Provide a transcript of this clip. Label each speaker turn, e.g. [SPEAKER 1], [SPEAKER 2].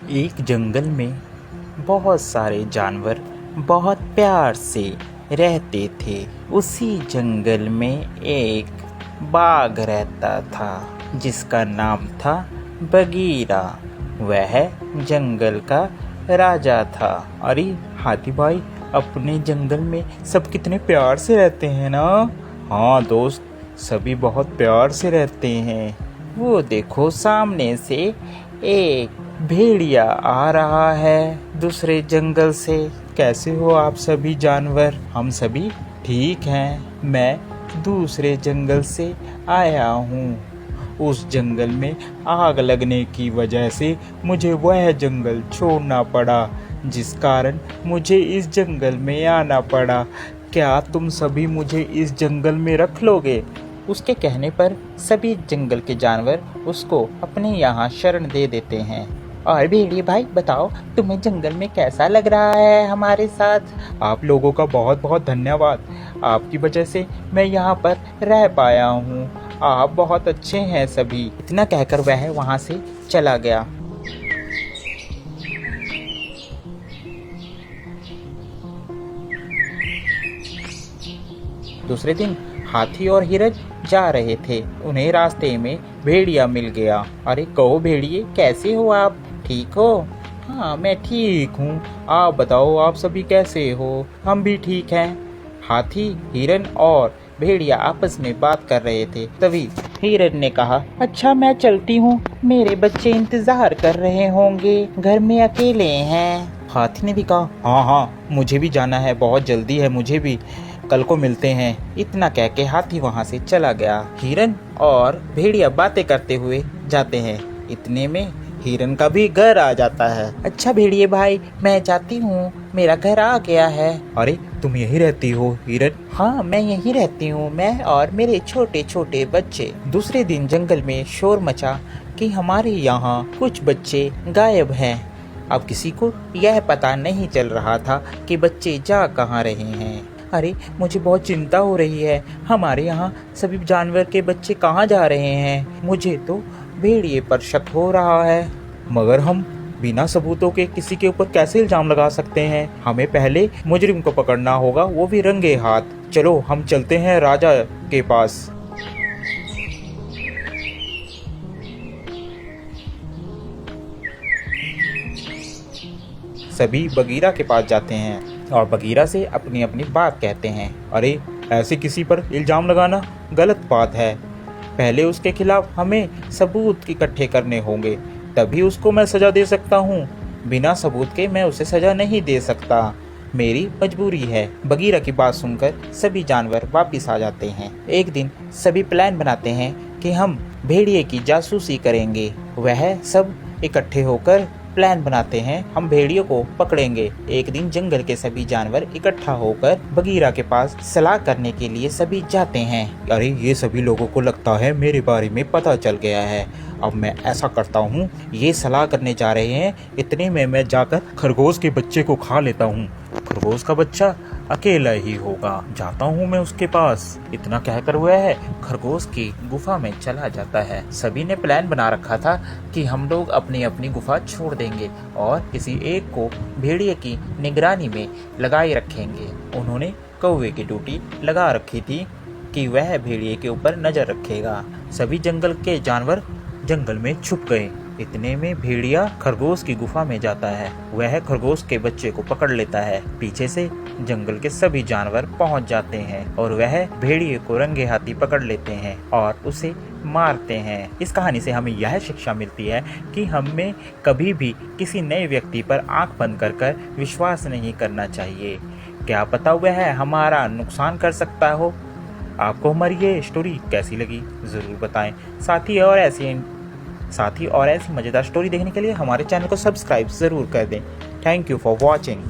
[SPEAKER 1] एक जंगल में बहुत सारे जानवर बहुत प्यार से रहते थे। उसी जंगल में एक बाघ रहता था जिसका नाम था बगीरा। वह जंगल का राजा था। अरे हाथी भाई, अपने जंगल में सब कितने प्यार से रहते हैं ना। हाँ दोस्त, सभी बहुत प्यार से रहते हैं। वो देखो, सामने से एक भेड़िया आ रहा है दूसरे जंगल से। कैसे हो आप सभी जानवर? हम सभी ठीक हैं। मैं दूसरे जंगल से आया हूँ। उस जंगल में आग लगने की वजह से मुझे वह जंगल छोड़ना पड़ा, जिस कारण मुझे इस जंगल में आना पड़ा। क्या तुम सभी मुझे इस जंगल में रख लोगे? उसके कहने पर सभी जंगल के जानवर उसको अपने यहाँ शरण दे देते हैं। और भेड़िए भाई बताओ, तुम्हें जंगल में कैसा लग रहा है हमारे साथ? आप लोगों का बहुत बहुत धन्यवाद। आपकी वजह से मैं यहाँ पर रह पाया हूँ। आप बहुत अच्छे हैं सभी। इतना कहकर वह वहाँ से चला गया। दूसरे दिन हाथी और हिरन जा रहे थे। उन्हें रास्ते में भेड़िया मिल गया। अरे कहो भेड़िए, कैसे हो आप? ठीक हो? हाँ मैं ठीक हूँ। आप बताओ, आप सभी कैसे हो? हम भी ठीक हैं। हाथी, हिरन और भेड़िया आपस में बात कर रहे थे। तभी हिरन ने कहा, अच्छा मैं चलती हूँ, मेरे बच्चे इंतजार कर रहे होंगे, घर में अकेले हैं। हाथी ने भी कहा, हाँ हाँ मुझे भी जाना है, बहुत जल्दी है मुझे भी, कल को मिलते हैं। इतना कह के हाथी वहाँ से चला गया। हिरन और भेड़िया बातें करते हुए जाते हैं। इतने में हिरन का भी घर आ जाता है। अच्छा भेड़िए भाई, मैं जाती हूँ, मेरा घर आ गया है। अरे तुम यही रहती हो हिरन? हाँ मैं यही रहती हूँ, मैं और मेरे छोटे छोटे बच्चे। दूसरे दिन जंगल में शोर मचा कि हमारे यहाँ कुछ बच्चे गायब हैं। अब किसी को यह पता नहीं चल रहा था कि बच्चे जा कहाँ रहे हैं। अरे मुझे बहुत चिंता हो रही है, हमारे यहाँ सभी जानवर के बच्चे कहाँ जा रहे हैं? मुझे तो भेड़िए पर शक हो रहा है। मगर हम बिना सबूतों के किसी के ऊपर कैसे इल्जाम लगा सकते हैं? हमें पहले मुजरिम को पकड़ना होगा, वो भी रंगे हाथ। चलो हम चलते हैं राजा के पास। सभी बगीरा के पास जाते हैं और बगीरा से अपनी अपनी बात कहते हैं। अरे ऐसे किसी पर इल्जाम लगाना गलत बात है। पहले उसके खिलाफ हमें सबूत इकट्ठे करने होंगे, तभी उसको मैं सज़ा दे सकता हूँ। बिना सबूत के मैं उसे सज़ा नहीं दे सकता, मेरी मजबूरी है। बगीरा की बात सुनकर सभी जानवर वापस आ जाते हैं। एक दिन सभी प्लान बनाते हैं कि हम भेड़िए की जासूसी करेंगे। वह सब इकट्ठे होकर प्लान बनाते हैं, हम भेड़ियों को पकड़ेंगे। एक दिन जंगल के सभी जानवर इकट्ठा होकर बगीरा के पास सलाह करने के लिए सभी जाते हैं। अरे ये सभी लोगों को लगता है मेरे बारे में पता चल गया है। अब मैं ऐसा करता हूँ, ये सलाह करने जा रहे हैं, इतने में मैं जाकर खरगोश के बच्चे को खा लेता हूँ। खरगोश का बच्चा अकेला ही होगा, जाता हूँ मैं उसके पास। इतना कहकर वह खरगोश की गुफा में चला जाता है। सभी ने प्लान बना रखा था कि हम लोग अपनी अपनी गुफा छोड़ देंगे और किसी एक को भेड़िए की निगरानी में लगाए रखेंगे। उन्होंने कौवे की ड्यूटी लगा रखी थी कि वह भेड़िए के ऊपर नजर रखेगा। सभी जंगल के जानवर जंगल में छुप गए। इतने में भेड़िया खरगोश की गुफा में जाता है। वह खरगोश के बच्चे को पकड़ लेता है। पीछे से जंगल के सभी जानवर पहुंच जाते हैं और वह भेड़िए को रंगे हाथी पकड़ लेते हैं और उसे मारते हैं। इस कहानी से हमें यह शिक्षा मिलती है कि हमें कभी भी किसी नए व्यक्ति पर आंख बंद कर विश्वास नहीं करना चाहिए। क्या पता वह हमारा नुकसान कर सकता हो। आपको हमारी ये स्टोरी कैसी लगी ज़रूर बताएं। साथ ही और ऐसी मज़ेदार स्टोरी देखने के लिए हमारे चैनल को सब्सक्राइब ज़रूर कर दें। Thank you for watching.